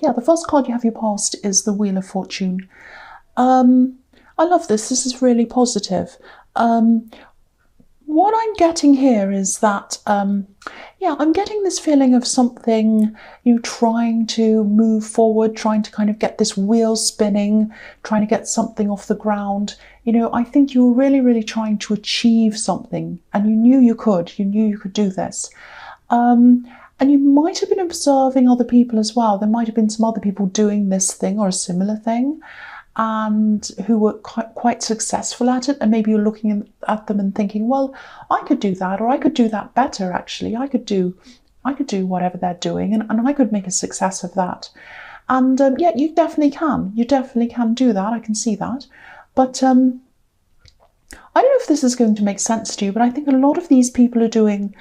Yeah, the first card you have your past is the Wheel of Fortune. I love this. This is really positive. What I'm getting here is that, yeah, I'm getting this feeling of something, trying to move forward, trying to kind of get this wheel spinning, trying to get something off the ground. I think you were really, really trying to achieve something, and you knew you could do this. And you might have been observing other people as well. There might have been some other people doing this thing or a similar thing, and who were quite successful at it, and maybe you're looking at them and thinking, well, I could do that, or I could do that better. Actually, I could do whatever they're doing, and I could make a success of that. And yeah, you definitely can do that. I can see that. But I don't know if this is going to make sense to you, but I think a lot of these people are doing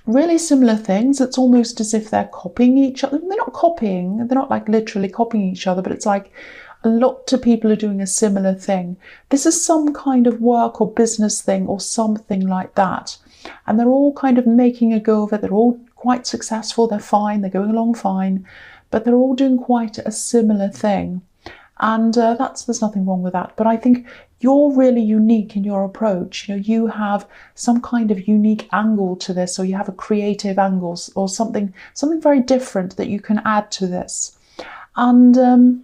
really similar things. It's almost as if they're copying each other. They're not copying, they're not like literally copying each other, but it's like a lot of people are doing a similar thing. This is some kind of work or business thing or something like that. And they're all kind of making a go of it. They're all quite successful. They're fine. They're going along fine, but they're all doing quite a similar thing. And there's nothing wrong with that. But I think you're really unique in your approach. You have some kind of unique angle to this, or you have a creative angle or something very different that you can add to this. And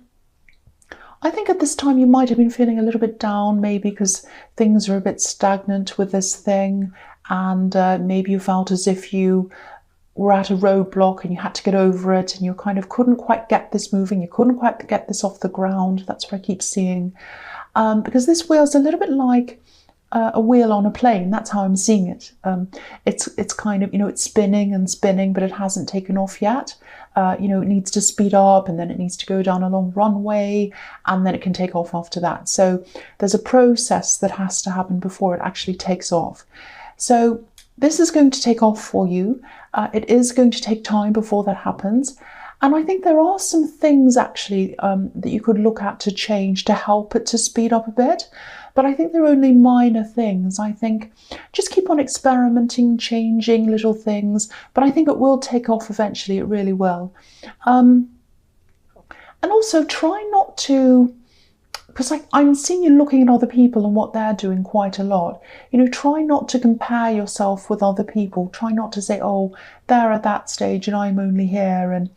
I think at this time you might have been feeling a little bit down, maybe because things are a bit stagnant with this thing, and maybe you felt as if you were at a roadblock and you had to get over it, and you kind of couldn't quite get this moving, you couldn't quite get this off the ground. That's what I keep seeing. Because this wheel's a little bit like a wheel on a plane. That's how I'm seeing it. It's kind of, it's spinning and spinning, but it hasn't taken off yet. It needs to speed up, and then it needs to go down a long runway, and then it can take off after that. So there's a process that has to happen before it actually takes off. So this is going to take off for you. It is going to take time before that happens. And I think there are some things actually that you could look at to change to help it to speed up a bit. But I think they're only minor things. I think just keep on experimenting, changing little things. But I think it will take off eventually. It really will. And also try not to, because I'm seeing you looking at other people and what they're doing quite a lot. Try not to compare yourself with other people. Try not to say, oh, they're at that stage and I'm only here, and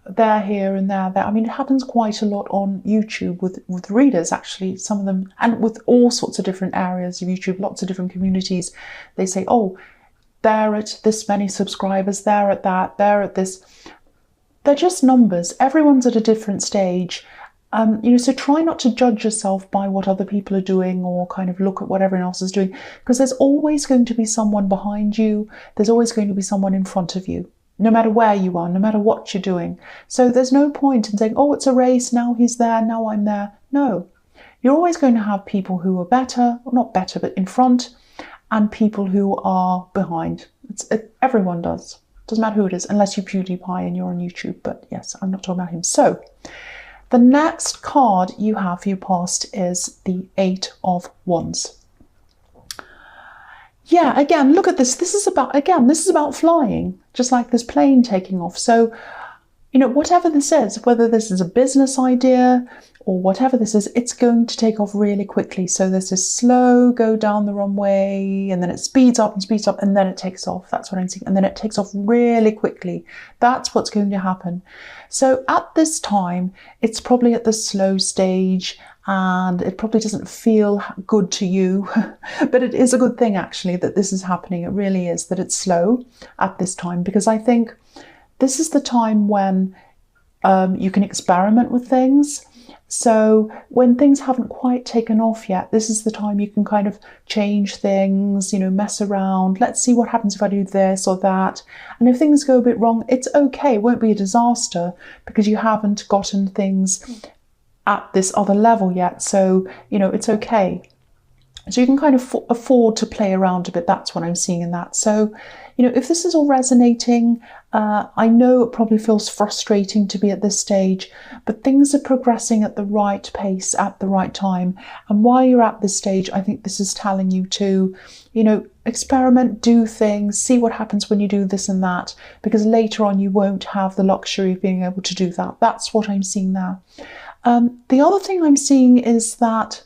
they're here and they're there. I mean, it happens quite a lot on YouTube with readers, actually, some of them, and with all sorts of different areas of YouTube, lots of different communities. They say, oh, they're at this many subscribers, they're at that, they're at this. They're just numbers. Everyone's at a different stage. So try not to judge yourself by what other people are doing, or kind of look at what everyone else is doing, because there's always going to be someone behind you. There's always going to be someone in front of you, no matter where you are, no matter what you're doing. So there's no point in saying, oh, it's a race, now he's there, now I'm there. No, you're always going to have people who are better, or not better, but in front, and people who are behind. Everyone does. Doesn't matter who it is, unless you're PewDiePie and you're on YouTube. But yes, I'm not talking about him. So the next card you have for your past is the 8 of Wands. Yeah, again, look at this. This is about flying, just like this plane taking off. So, whatever this is, whether this is a business idea or whatever this is, it's going to take off really quickly. So there's this slow go down the runway, and then it speeds up, and then it takes off. That's what I'm seeing. And then it takes off really quickly. That's what's going to happen. So at this time, it's probably at the slow stage, and it probably doesn't feel good to you, but it is a good thing actually that this is happening. It really is, that it's slow at this time, because I think this is the time when you can experiment with things. So when things haven't quite taken off yet, this is the time you can kind of change things, mess around. Let's see what happens if I do this or that. And if things go a bit wrong, it's okay. It won't be a disaster, because you haven't gotten things at this other level yet. So, it's okay. So you can kind of afford to play around a bit. That's what I'm seeing in that. So, you know, if this is all resonating, I know it probably feels frustrating to be at this stage, but things are progressing at the right pace at the right time. And while you're at this stage, I think this is telling you to, you know, experiment, do things, see what happens when you do this and that, because later on you won't have the luxury of being able to do that. That's what I'm seeing there. The other thing I'm seeing is that,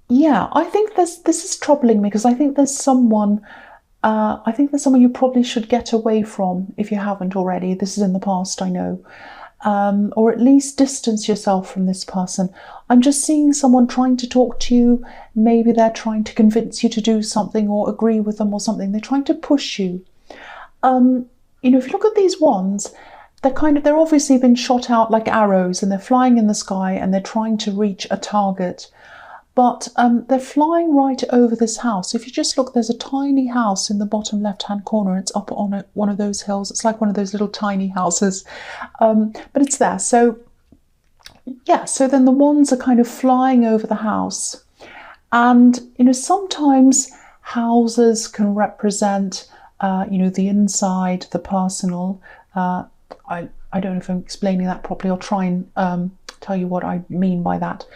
yeah, I think this is troubling me, because I think there's someone you probably should get away from if you haven't already. This is in the past, I know. Or at least distance yourself from this person. I'm just seeing someone trying to talk to you. Maybe they're trying to convince you to do something or agree with them or something. They're trying to push you. You know, if you look at these wands, they're obviously been shot out like arrows, and they're flying in the sky and they're trying to reach a target. But they're flying right over this house. If you just look, there's a tiny house in the bottom left-hand corner. It's up on one of those hills. It's like one of those little tiny houses, but it's there. So, yeah, so then the wands are kind of flying over the house. And, you know, sometimes houses can represent, you know, the inside, the personal. I don't know if I'm explaining that properly. I'll try and tell you what I mean by that.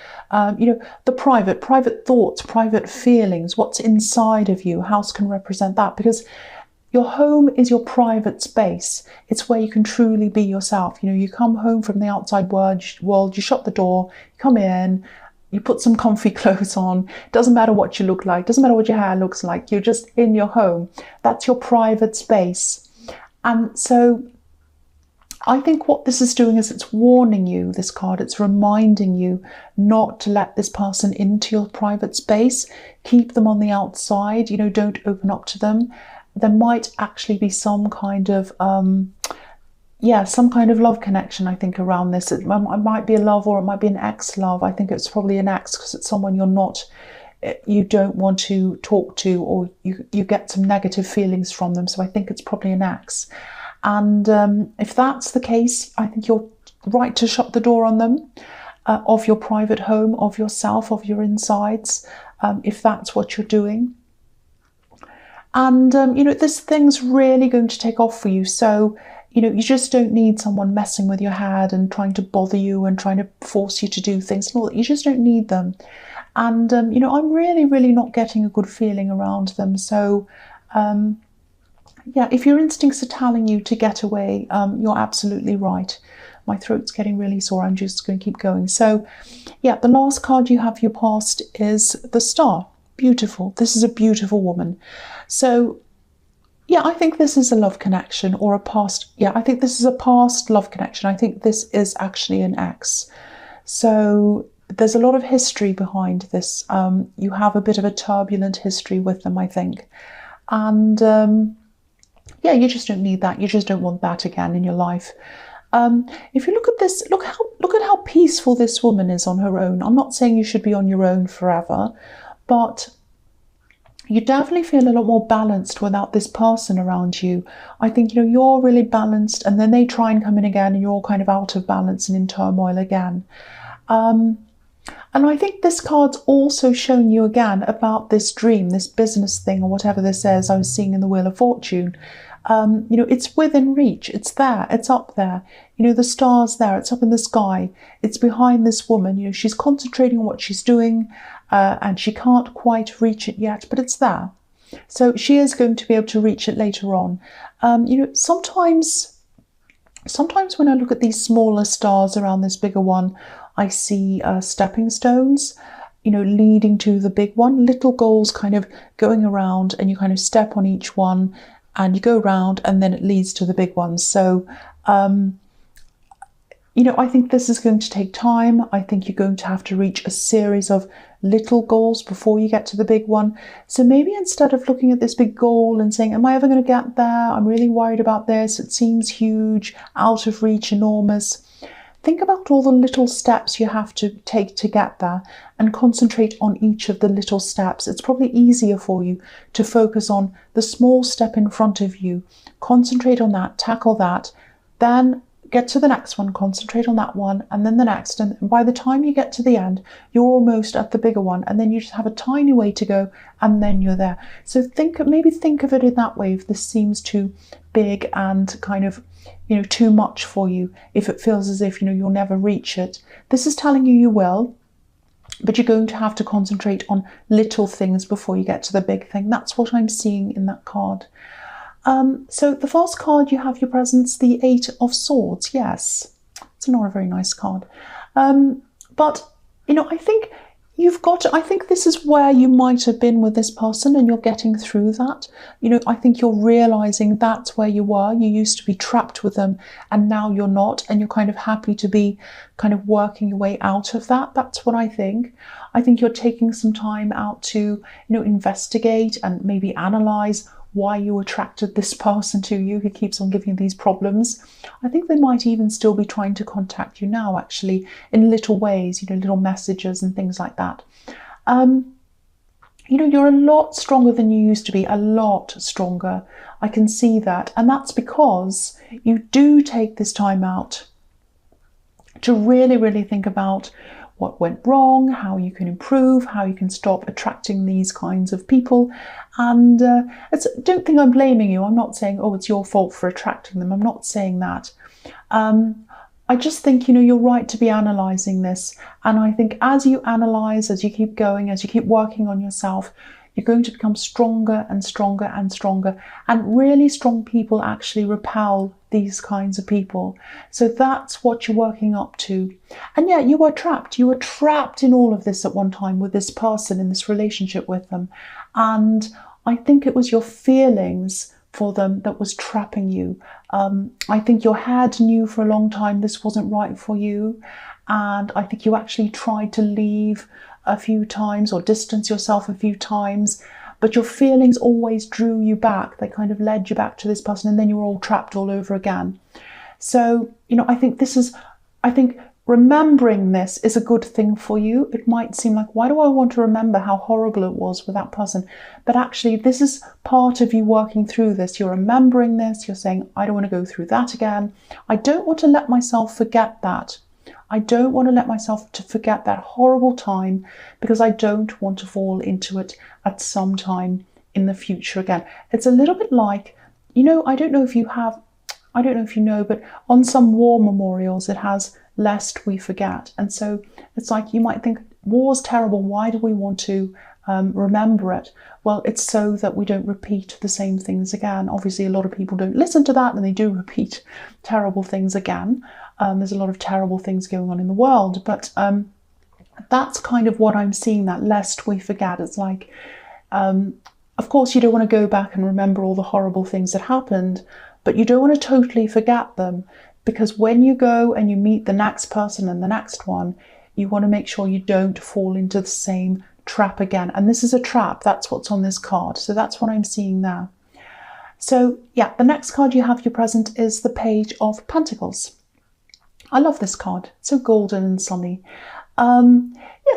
You know, the private thoughts, private feelings, what's inside of you. House can represent that, because your home is your private space. It's where you can truly be yourself. You know, you come home from the outside world, you shut the door, you come in, you put some comfy clothes on. Doesn't matter what you look like, doesn't matter what your hair looks like, you're just in your home. That's your private space. And so I think what this is doing is it's warning you, this card, it's reminding you not to let this person into your private space. Keep them on the outside, you know, don't open up to them. There might actually be some kind of, some kind of love connection, I think, around this. It might be a love, or it might be an ex-love. I think it's probably an ex, because it's someone you don't want to talk to, or you get some negative feelings from them. So I think it's probably an ex. And if that's the case, I think you're right to shut the door on them, of your private home, of yourself, of your insides, if that's what you're doing. And, you know, this thing's really going to take off for you. So, you know, you just don't need someone messing with your head and trying to bother you and trying to force you to do things and all that. You just don't need them. And, you know, I'm really, really not getting a good feeling around them. So, yeah, if your instincts are telling you to get away, you're absolutely right. My throat's getting really sore. I'm just going to keep going. So, yeah, the last card you have for your past is the Star. Beautiful. This is a beautiful woman. So, yeah, I think this is a love connection, or a past. Yeah, I think this is a past love connection. I think this is actually an ex. So there's a lot of history behind this. You have a bit of a turbulent history with them, I think. And yeah, you just don't need that. You just don't want that again in your life. If you look at this, look at how peaceful this woman is on her own. I'm not saying you should be on your own forever, but you definitely feel a lot more balanced without this person around you. I think, you know, you're really balanced, and then they try and come in again, and you're all kind of out of balance and in turmoil again. And I think this card's also showing you again about this dream, this business thing, or whatever this is I was seeing in the Wheel of Fortune. You know, it's within reach. It's there. It's up there. You know, the star's there. It's up in the sky. It's behind this woman. You know, she's concentrating on what she's doing, and she can't quite reach it yet, but it's there. So she is going to be able to reach it later on. You know, sometimes when I look at these smaller stars around this bigger one, I see stepping stones, you know, leading to the big one, little goals kind of going around, and you kind of step on each one and you go around, and then it leads to the big one. So, you know, I think this is going to take time. I think you're going to have to reach a series of little goals before you get to the big one. So maybe instead of looking at this big goal and saying, am I ever going to get there? I'm really worried about this. It seems huge, out of reach, enormous. Think about all the little steps you have to take to get there, and concentrate on each of the little steps. It's probably easier for you to focus on the small step in front of you. Concentrate on that, tackle that, then get to the next one, concentrate on that one, and then the next. And by the time you get to the end, you're almost at the bigger one, and then you just have a tiny way to go, and then you're there. So maybe think of it in that way. If this seems too big and kind of, too much for you, if it feels as if, you'll never reach it, this is telling you you will, but you're going to have to concentrate on little things before you get to the big thing. That's what I'm seeing in that card. So the first card you have your presence, the Eight of Swords. Yes, it's not a very nice card. But, I think I think this is where you might have been with this person, and you're getting through that. I think you're realizing that's where you were. You used to be trapped with them, and now you're not, and you're kind of happy to be kind of working your way out of that. That's what I think. I think you're taking some time out to, investigate and maybe analyze why you attracted this person to you who keeps on giving you these problems. I think they might even still be trying to contact you now, actually, in little ways, little messages and things like that. You're a lot stronger than you used to be, a lot stronger. I can see that. And that's because you do take this time out to really, really think about what went wrong, how you can improve, how you can stop attracting these kinds of people. And don't think I'm blaming you. I'm not saying, oh, it's your fault for attracting them. I'm not saying that. I just think, you're right to be analysing this. And I think as you analyse, as you keep going, as you keep working on yourself, you're going to become stronger and stronger and stronger. And really strong people actually repel these kinds of people. So that's what you're working up to. And yeah, you were trapped. You were trapped in all of this at one time with this person, in this relationship with them. And I think it was your feelings for them that was trapping you. I think your head knew for a long time this wasn't right for you. And I think you actually tried to leave a few times or distance yourself a few times, but your feelings always drew you back. They kind of led you back to this person, and then you were all trapped all over again. So, I think remembering this is a good thing for you. It might seem like, why do I want to remember how horrible it was with that person? But actually, this is part of you working through this. You're remembering this. You're saying, I don't want to go through that again. I don't want to let myself forget that. I don't want to let myself to forget that horrible time, because I don't want to fall into it at some time in the future again. It's a little bit like, I don't know if you know, but on some war memorials, it has lest we forget. And so it's like, you might think war's terrible. Why do we want to remember it? Well, it's so that we don't repeat the same things again. Obviously, a lot of people don't listen to that, and they do repeat terrible things again. There's a lot of terrible things going on in the world, but that's kind of what I'm seeing, that lest we forget. It's like, of course, you don't want to go back and remember all the horrible things that happened, but you don't want to totally forget them, because when you go and you meet the next person and the next one, you want to make sure you don't fall into the same trap again. And this is a trap. That's what's on this card. So that's what I'm seeing there. So yeah, the next card you have your present is the Page of Pentacles. I love this card. It's so golden and sunny. Yeah,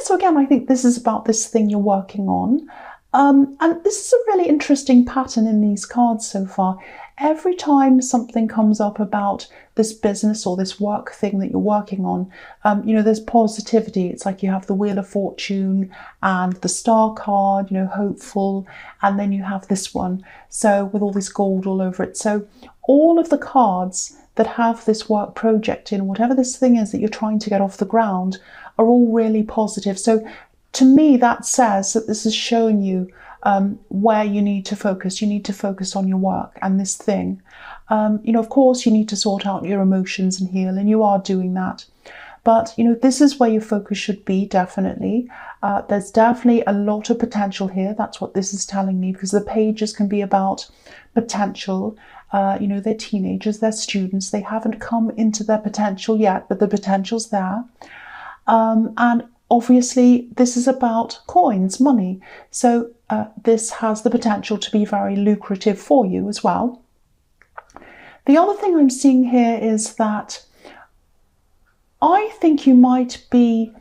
so again, I think this is about this thing you're working on. And this is a really interesting pattern in these cards so far. Every time something comes up about this business or this work thing that you're working on, there's positivity. It's like you have the Wheel of Fortune and the Star card, hopeful, and then you have this one, so with all this gold all over it. So all of the cards that have this work project in, whatever this thing is that you're trying to get off the ground, are all really positive. So to me, that says that this is showing you where you need to focus. You need to focus on your work and this thing. Of course, you need to sort out your emotions and heal, and you are doing that. But, this is where your focus should be, definitely. There's definitely a lot of potential here. That's what this is telling me, because the pages can be about potential. They're teenagers, they're students. They haven't come into their potential yet, but the potential's there. And obviously, this is about coins, money. So this has the potential to be very lucrative for you as well. The other thing I'm seeing here is that I think you might be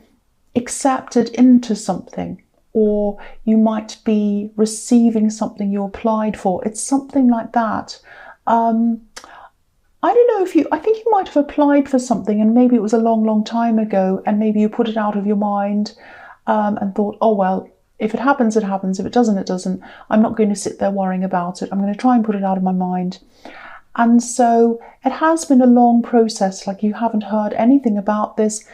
accepted into something, or you might be receiving something you applied for. It's something like that. I don't know if I think you might have applied for something and maybe it was a long, long time ago and maybe you put it out of your mind and thought, oh, well, if it happens, it happens. If it doesn't, it doesn't. I'm not going to sit there worrying about it. I'm going to try and put it out of my mind. And so it has been a long process, like you haven't heard anything about this.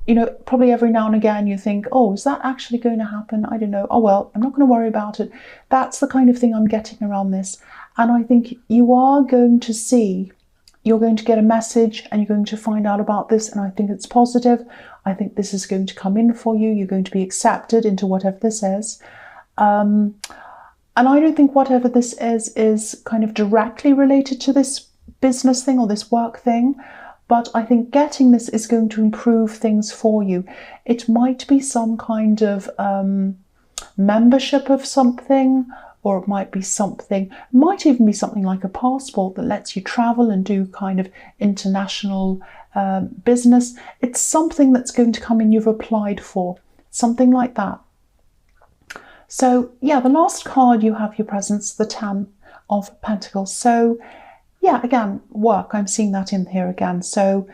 You know, probably every now and again you think, oh, is that actually going to happen? I don't know. Oh, well, I'm not going to worry about it. That's the kind of thing I'm getting around this. And I think you are going to see, you're going to get a message and you're going to find out about this. And I think it's positive. I think this is going to come in for you. You're going to be accepted into whatever this is. And I don't think whatever this is kind of directly related to this business thing or this work thing. But I think getting this is going to improve things for you. It might be some kind of membership of something, or it might be something, it might even be something like a passport that lets you travel and do kind of international business. It's something that's going to come in you've applied for, something like that. So yeah, the last card you have your presence, the 10 of Pentacles. So yeah, again, work, I'm seeing that in here again. So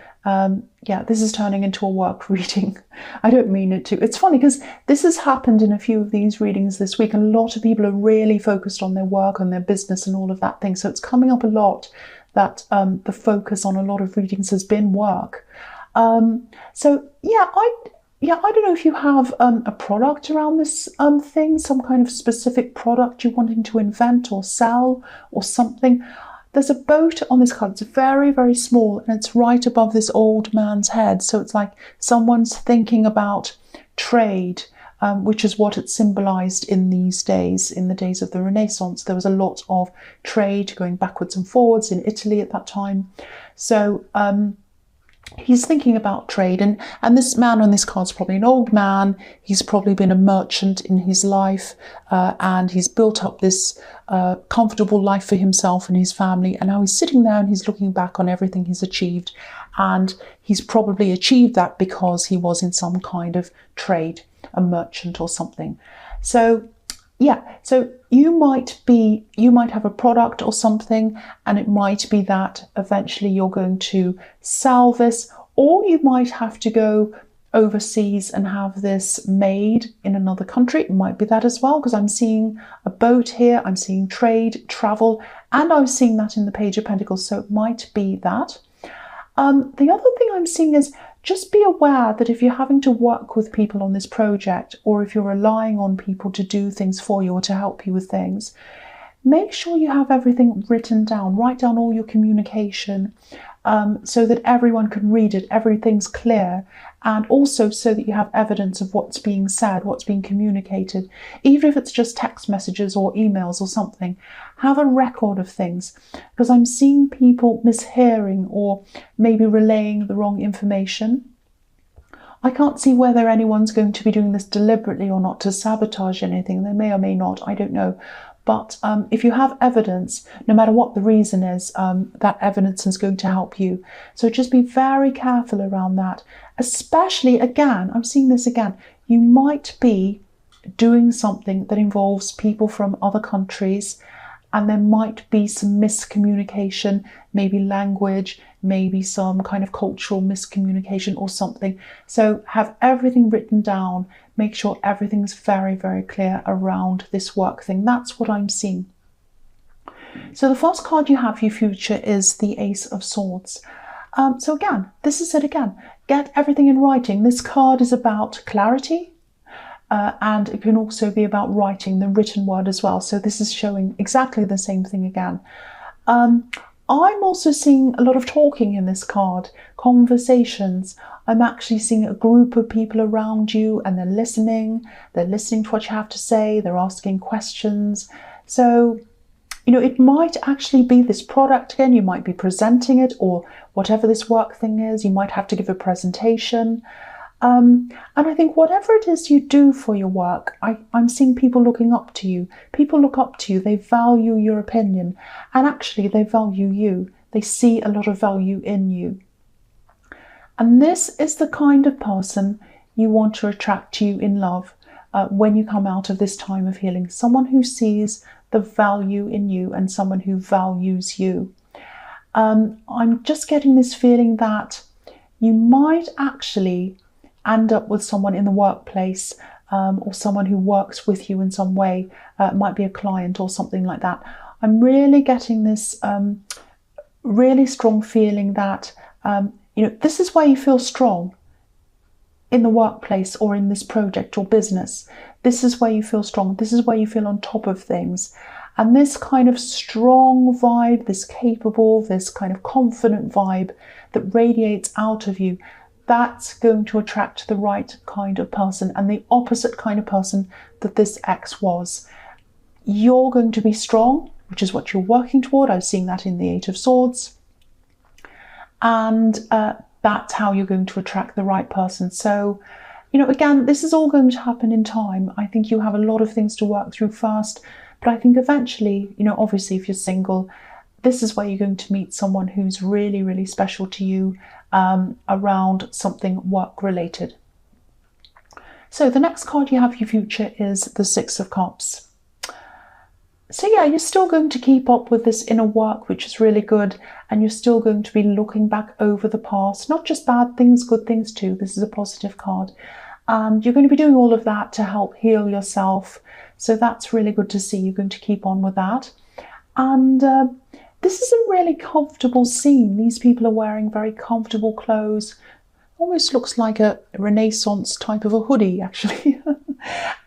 yeah, this is turning into a work reading. I don't mean it to. It's funny because this has happened in a few of these readings this week. A lot of people are really focused on their work and their business and all of that thing. So it's coming up a lot that the focus on a lot of readings has been work. So yeah, I don't know if you have a product around this thing, some kind of specific product you're wanting to invent or sell or something. There's a boat on this card. It's very, very small and it's right above this old man's head. So it's like someone's thinking about trade, which is what it symbolized in these days, in the days of the Renaissance. There was a lot of trade going backwards and forwards in Italy at that time. So he's thinking about trade, and this man on this card is probably an old man. He's probably been a merchant in his life, and he's built up this comfortable life for himself and his family, and now he's sitting there and he's looking back on everything he's achieved, and he's probably achieved that because he was in some kind of trade, a merchant or something. So yeah, so you might have a product or something, and it might be that eventually you're going to sell this, or you might have to go overseas and have this made in another country. It might be that as well, because I'm seeing a boat here, I'm seeing trade, travel, and I'm seeing that in the Page of Pentacles, so it might be that. The other thing I'm seeing is just be aware that if you're having to work with people on this project, or if you're relying on people to do things for you or to help you with things, make sure you have everything written down. Write down all your communication so that everyone can read it, everything's clear, and also so that you have evidence of what's being said, what's being communicated. Even if it's just text messages or emails or something, have a record of things, because I'm seeing people mishearing or maybe relaying the wrong information. I can't see whether anyone's going to be doing this deliberately or not to sabotage anything. They may or may not, I don't know. But if you have evidence, no matter what the reason is, that evidence is going to help you. So just be very careful around that. Especially, again, I'm seeing this again, you might be doing something that involves people from other countries, and there might be some miscommunication, maybe language, maybe some kind of cultural miscommunication or something. So have everything written down. Make sure everything's very, very clear around this work thing. That's what I'm seeing. So the first card you have for your future is the Ace of Swords. So again, this is it again. Get everything in writing. This card is about clarity, and it can also be about writing, the written word as well. So this is showing exactly the same thing again. I'm also seeing a lot of talking in this card, conversations. I'm actually seeing a group of people around you, and they're listening to what you have to say, they're asking questions. So, you know, it might actually be this product again, you might be presenting it, or whatever this work thing is, you might have to give a presentation. And I think whatever it is you do for your work, I'm seeing people looking up to you. People look up to you, they value your opinion, and actually they value you. They see a lot of value in you. And this is the kind of person you want to attract to you in love when you come out of this time of healing. Someone who sees the value in you and someone who values you. I'm just getting this feeling that you might actually end up with someone in the workplace, or someone who works with you in some way. It might be a client or something like that. I'm really getting this really strong feeling that this is where you feel strong, in the workplace or in this project or business. This is where you feel strong. This is where you feel on top of things. And this kind of strong vibe, this capable, this kind of confident vibe that radiates out of you, that's going to attract the right kind of person, and the opposite kind of person that this ex was. You're going to be strong, which is what you're working toward. I was seeing that in the Eight of Swords. And that's how you're going to attract the right person. So, again, this is all going to happen in time. I think you have a lot of things to work through first, but I think eventually, obviously if you're single, this is where you're going to meet someone who's really, really special to you, around something work related. So the next card you have for your future is the Six of Cups. So yeah, you're still going to keep up with this inner work, which is really good. And you're still going to be looking back over the past, not just bad things, good things too. This is a positive card. And you're going to be doing all of that to help heal yourself. So that's really good to see. You're going to keep on with that. And this is a really comfortable scene. These people are wearing very comfortable clothes. Almost looks like a Renaissance type of a hoodie, actually.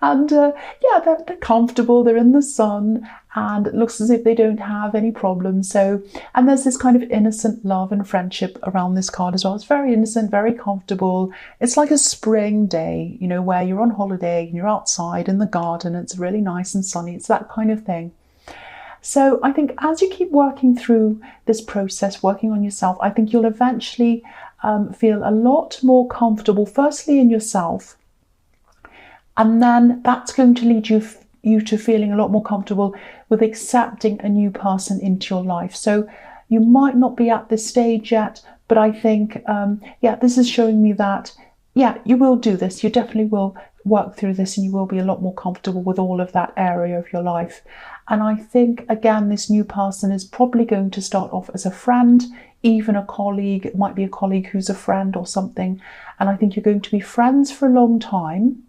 And yeah, they're comfortable, they're in the sun, and it looks as if they don't have any problems. So, and there's this kind of innocent love and friendship around this card as well. It's very innocent, very comfortable. It's like a spring day, where you're on holiday and you're outside in the garden. It's really nice and sunny. It's that kind of thing. So I think as you keep working through this process, working on yourself, I think you'll eventually feel a lot more comfortable, firstly in yourself, and then that's going to lead you to feeling a lot more comfortable with accepting a new person into your life. So you might not be at this stage yet, but I think, this is showing me that, you will do this. You definitely will work through this, and you will be a lot more comfortable with all of that area of your life. And I think, again, this new person is probably going to start off as a friend, even a colleague. It might be a colleague who's a friend or something. And I think you're going to be friends for a long time.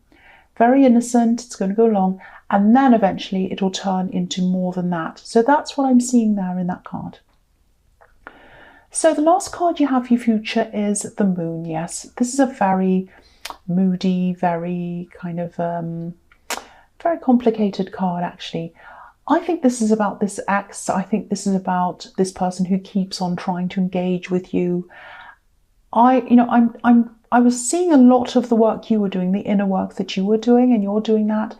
Very innocent, it's going to go long, and then eventually it will turn into more than that. So that's what I'm seeing there in that card. So the last card you have for your future is the Moon. Yes, this is a very moody, very kind of very complicated card, actually. I think this is about this ex. I think this is about this person who keeps on trying to engage with you. I was seeing a lot of the work you were doing, the inner work that you were doing, and you're doing that.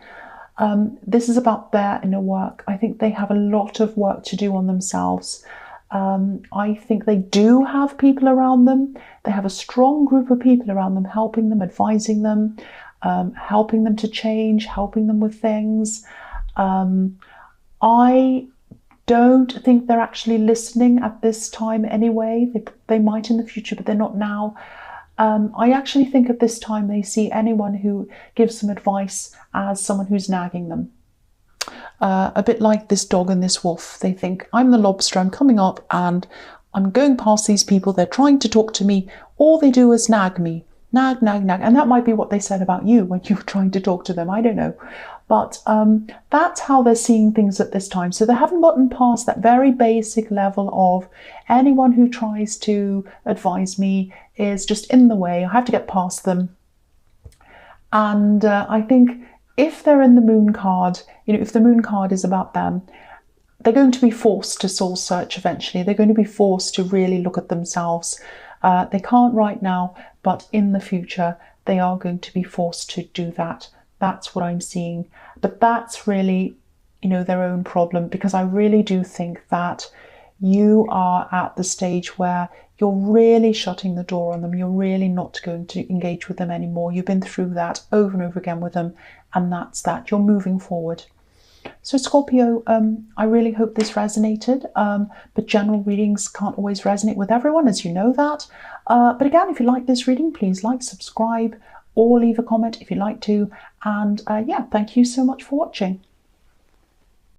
This is about their inner work. I think they have a lot of work to do on themselves. I think they do have people around them. They have a strong group of people around them, helping them, advising them, helping them to change, helping them with things. I don't think they're actually listening at this time anyway. They might in the future, but they're not now. I actually think at this time they see anyone who gives them advice as someone who's nagging them. A bit like this dog and this wolf. They think, I'm the lobster, I'm coming up and I'm going past these people, they're trying to talk to me, all they do is nag me. Nag, nag, nag. And that might be what they said about you when you were trying to talk to them, I don't know. But that's how they're seeing things at this time. So they haven't gotten past that very basic level of anyone who tries to advise me is just in the way. I have to get past them. And I think if they're in the Moon card, if the Moon card is about them, they're going to be forced to soul search eventually. They're going to be forced to really look at themselves. They can't right now, but in the future, they are going to be forced to do that. That's what I'm seeing. But that's really, their own problem, because I really do think that you are at the stage where you're really shutting the door on them. You're really not going to engage with them anymore. You've been through that over and over again with them, and that's that. You're moving forward. So Scorpio, I really hope this resonated, but general readings can't always resonate with everyone, as you know that. But again, if you like this reading, please like, subscribe, or leave a comment if you'd like to. And thank you so much for watching.